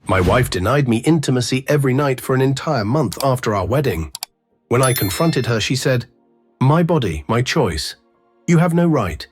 My wife denied me intimacy every night for an entire month after our wedding. When I confronted her, she said, "My body, my choice. You have no right."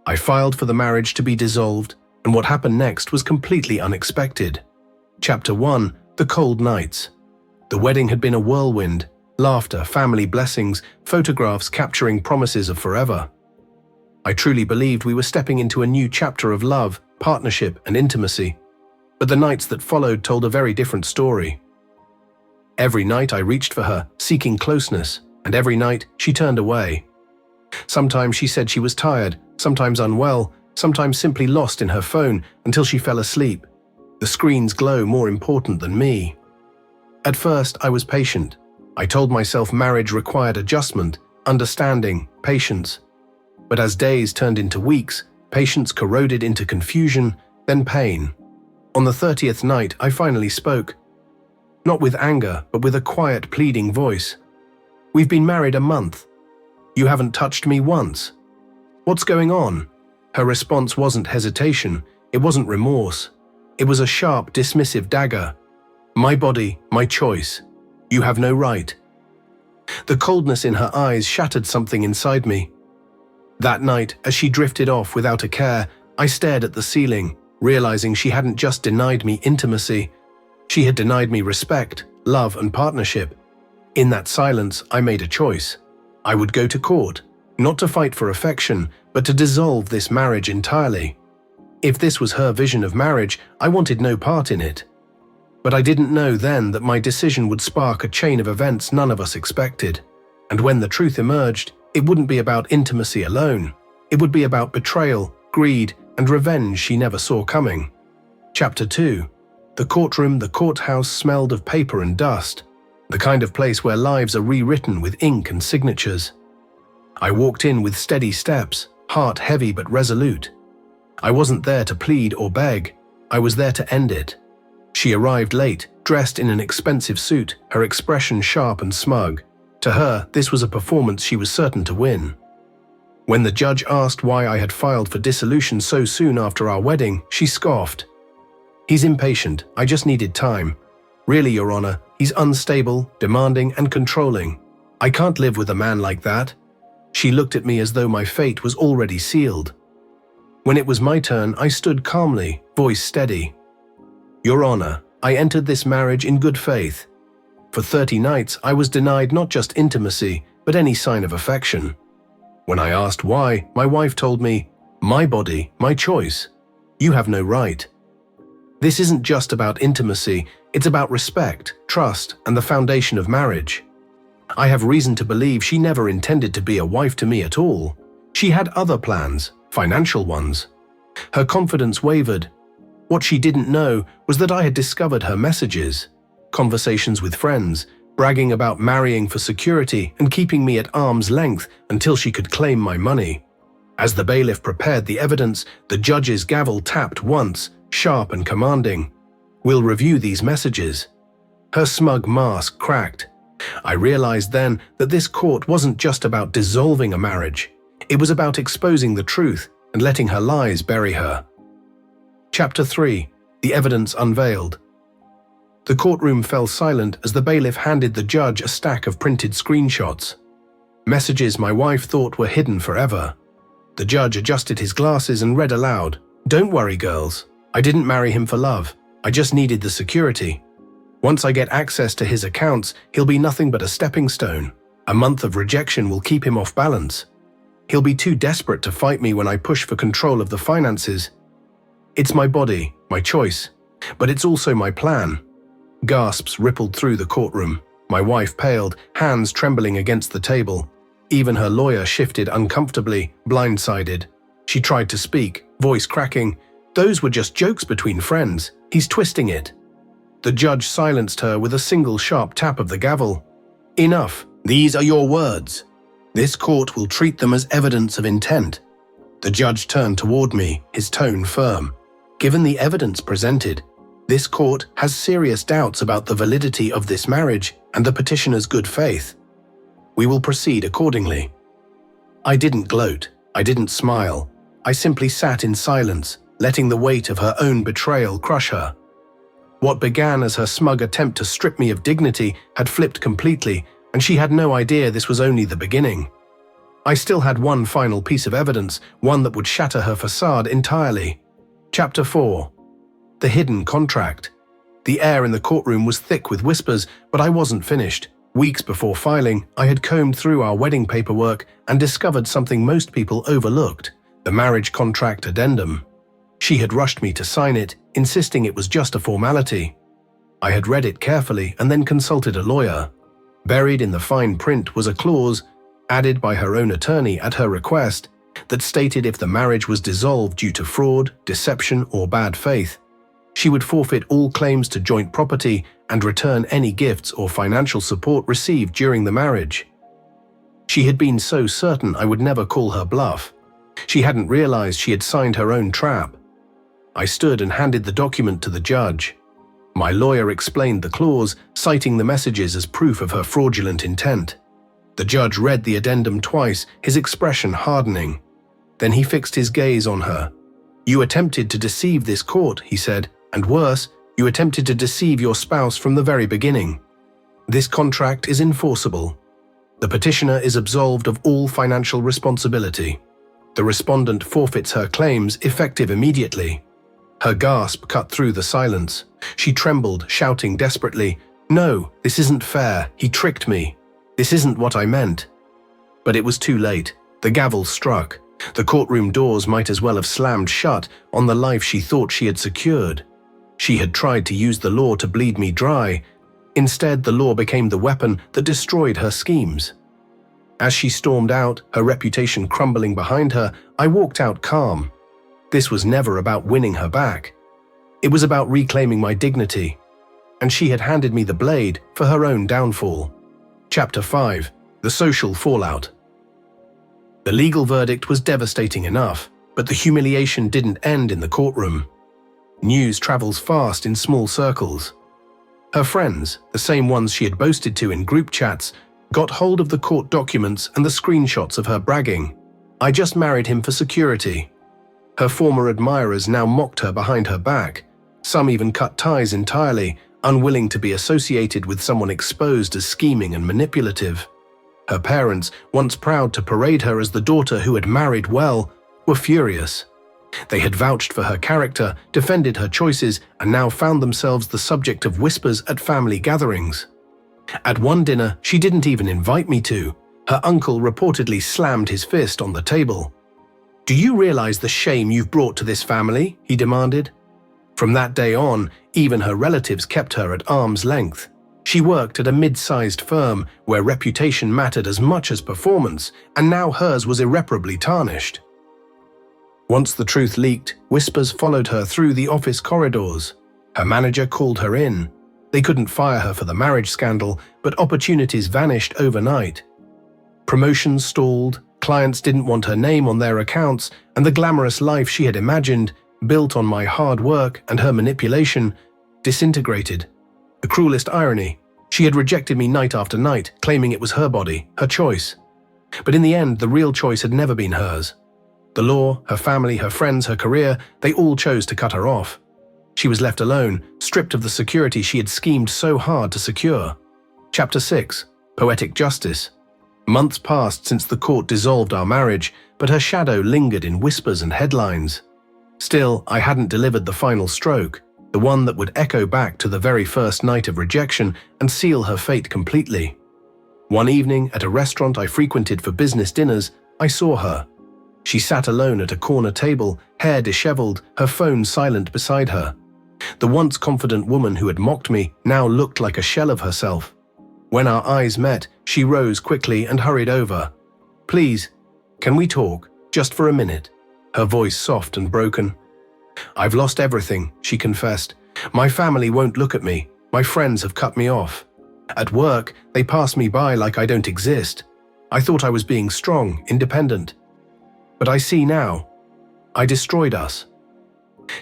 I filed for the marriage to be dissolved, and what happened next was completely unexpected. Chapter 1: The Cold Nights. The wedding had been a whirlwind: laughter, family blessings, photographs capturing promises of forever. I truly believed we were stepping into a new chapter of love, partnership, and intimacy. But the nights that followed told a very different story. Every night I reached for her, seeking closeness, and every night she turned away. Sometimes she said she was tired, sometimes unwell, sometimes simply lost in her phone until she fell asleep. The screen's glow more important than me. At first, I was patient. I told myself marriage required adjustment, understanding, patience. But as days turned into weeks, patience corroded into confusion, then pain. On the 30th night, I finally spoke. Not with anger, but with a quiet, pleading voice. "We've been married a month. You haven't touched me once. What's going on?" Her response wasn't hesitation, it wasn't remorse. It was a sharp, dismissive dagger. "My body, my choice. You have no right." The coldness in her eyes shattered something inside me. That night, as she drifted off without a care, I stared at the ceiling, realizing she hadn't just denied me intimacy. She had denied me respect, love, and partnership. In that silence, I made a choice. I would go to court, not to fight for affection, but to dissolve this marriage entirely. If this was her vision of marriage, I wanted no part in it. But I didn't know then that my decision would spark a chain of events none of us expected. And when the truth emerged, it wouldn't be about intimacy alone. It would be about betrayal, greed, and revenge she never saw coming. Chapter 2: The courtroom, the courthouse smelled of paper and dust, the kind of place where lives are rewritten with ink and signatures. I walked in with steady steps, heart heavy but resolute. I wasn't there to plead or beg, I was there to end it. She arrived late, dressed in an expensive suit, her expression sharp and smug. To her, this was a performance she was certain to win. When the judge asked why I had filed for dissolution so soon after our wedding, she scoffed. "He's impatient, I just needed time. Really, Your Honor, he's unstable, demanding, and controlling. I can't live with a man like that." She looked at me as though my fate was already sealed. When it was my turn, I stood calmly, voice steady. "Your Honor, I entered this marriage in good faith. For 30 nights, I was denied not just intimacy, but any sign of affection. When I asked why, my wife told me, 'My body, my choice. You have no right.' This isn't just about intimacy, it's about respect, trust, and the foundation of marriage. I have reason to believe she never intended to be a wife to me at all. She had other plans, financial ones. Her confidence wavered. What she didn't know was that I had discovered her messages, conversations with friends, bragging about marrying for security and keeping me at arm's length until she could claim my money. As the bailiff prepared the evidence, the judge's gavel tapped once, sharp and commanding. "We'll review these messages." Her smug mask cracked. I realized then that this court wasn't just about dissolving a marriage. It was about exposing the truth and letting her lies bury her. Chapter 3: The Evidence Unveiled. The courtroom fell silent as the bailiff handed the judge a stack of printed screenshots. Messages my wife thought were hidden forever. The judge adjusted his glasses and read aloud, "Don't worry, girls. I didn't marry him for love. I just needed the security. Once I get access to his accounts, he'll be nothing but a stepping stone. A month of rejection will keep him off balance. He'll be too desperate to fight me when I push for control of the finances. It's my body, my choice, but it's also my plan." Gasps rippled through the courtroom. My wife paled, hands trembling against the table. Even her lawyer shifted uncomfortably, blindsided. She tried to speak, voice cracking. "Those were just jokes between friends. He's twisting it." The judge silenced her with a single sharp tap of the gavel. "Enough. These are your words. This court will treat them as evidence of intent." The judge turned toward me, his tone firm. "Given the evidence presented, this court has serious doubts about the validity of this marriage and the petitioner's good faith. We will proceed accordingly." I didn't gloat. I didn't smile. I simply sat in silence, letting the weight of her own betrayal crush her. What began as her smug attempt to strip me of dignity had flipped completely, and she had no idea this was only the beginning. I still had one final piece of evidence, one that would shatter her facade entirely. Chapter 4. The Hidden Contract. The air in the courtroom was thick with whispers, but I wasn't finished. Weeks before filing, I had combed through our wedding paperwork and discovered something most people overlooked: the marriage contract addendum. She had rushed me to sign it, insisting it was just a formality. I had read it carefully and then consulted a lawyer. Buried in the fine print was a clause, added by her own attorney at her request, that stated if the marriage was dissolved due to fraud, deception, or bad faith, she would forfeit all claims to joint property and return any gifts or financial support received during the marriage. She had been so certain I would never call her bluff. She hadn't realized she had signed her own trap. I stood and handed the document to the judge. My lawyer explained the clause, citing the messages as proof of her fraudulent intent. The judge read the addendum twice, his expression hardening. Then he fixed his gaze on her. "You attempted to deceive this court," he said, "and worse, you attempted to deceive your spouse from the very beginning. This contract is enforceable. The petitioner is absolved of all financial responsibility. The respondent forfeits her claims effective immediately." Her gasp cut through the silence. She trembled, shouting desperately, "No, this isn't fair. He tricked me. This isn't what I meant." But it was too late. The gavel struck. The courtroom doors might as well have slammed shut on the life she thought she had secured. She had tried to use the law to bleed me dry. Instead, the law became the weapon that destroyed her schemes. As she stormed out, her reputation crumbling behind her, I walked out calm. This was never about winning her back. It was about reclaiming my dignity. And she had handed me the blade for her own downfall. Chapter 5. The Social Fallout. The legal verdict was devastating enough, but the humiliation didn't end in the courtroom. News travels fast in small circles. Her friends, the same ones she had boasted to in group chats, got hold of the court documents and the screenshots of her bragging. "I just married him for security." Her former admirers now mocked her behind her back. Some even cut ties entirely, unwilling to be associated with someone exposed as scheming and manipulative. Her parents, once proud to parade her as the daughter who had married well, were furious. They had vouched for her character, defended her choices, and now found themselves the subject of whispers at family gatherings. At one dinner she didn't even invite me to, her uncle reportedly slammed his fist on the table. "Do you realize the shame you've brought to this family?" he demanded. From that day on, even her relatives kept her at arm's length. She worked at a mid-sized firm where reputation mattered as much as performance, and now hers was irreparably tarnished. Once the truth leaked, whispers followed her through the office corridors. Her manager called her in. They couldn't fire her for the marriage scandal, but opportunities vanished overnight. Promotions stalled, clients didn't want her name on their accounts, and the glamorous life she had imagined, built on my hard work and her manipulation, disintegrated. The cruelest irony, she had rejected me night after night, claiming it was her body, her choice. But in the end, the real choice had never been hers. The law, her family, her friends, her career, they all chose to cut her off. She was left alone, stripped of the security she had schemed so hard to secure. Chapter 6. Poetic Justice. Months passed since the court dissolved our marriage, but her shadow lingered in whispers and headlines. Still, I hadn't delivered the final stroke, the one that would echo back to the very first night of rejection and seal her fate completely. One evening, at a restaurant I frequented for business dinners, I saw her. She sat alone at a corner table, hair disheveled, her phone silent beside her. The once confident woman who had mocked me now looked like a shell of herself. When our eyes met, she rose quickly and hurried over. "Please, can we talk, just for a minute?" Her voice soft and broken. "I've lost everything," she confessed. "My family won't look at me. My friends have cut me off. At work, they pass me by like I don't exist. I thought I was being strong, independent. But I see now. I destroyed us."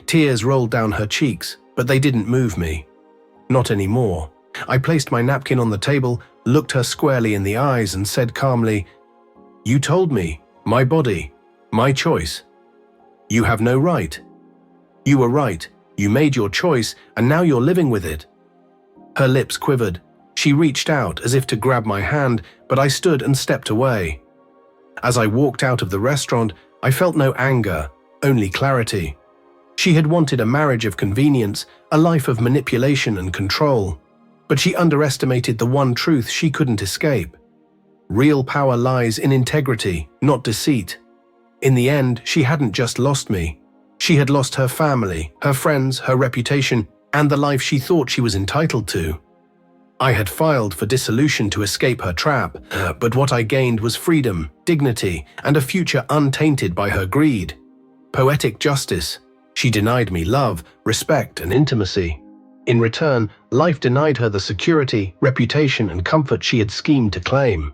Tears rolled down her cheeks, but they didn't move me. Not anymore. I placed my napkin on the table, looked her squarely in the eyes and said calmly, "You told me, my body, my choice. You have no right. You were right. You made your choice, and now you're living with it." Her lips quivered. She reached out as if to grab my hand, but I stood and stepped away. As I walked out of the restaurant, I felt no anger, only clarity. She had wanted a marriage of convenience, a life of manipulation and control. But she underestimated the one truth she couldn't escape. Real power lies in integrity, not deceit. In the end, she hadn't just lost me. She had lost her family, her friends, her reputation, and the life she thought she was entitled to. I had filed for dissolution to escape her trap, but what I gained was freedom, dignity, and a future untainted by her greed. Poetic justice. She denied me love, respect, and intimacy. In return, life denied her the security, reputation, and comfort she had schemed to claim.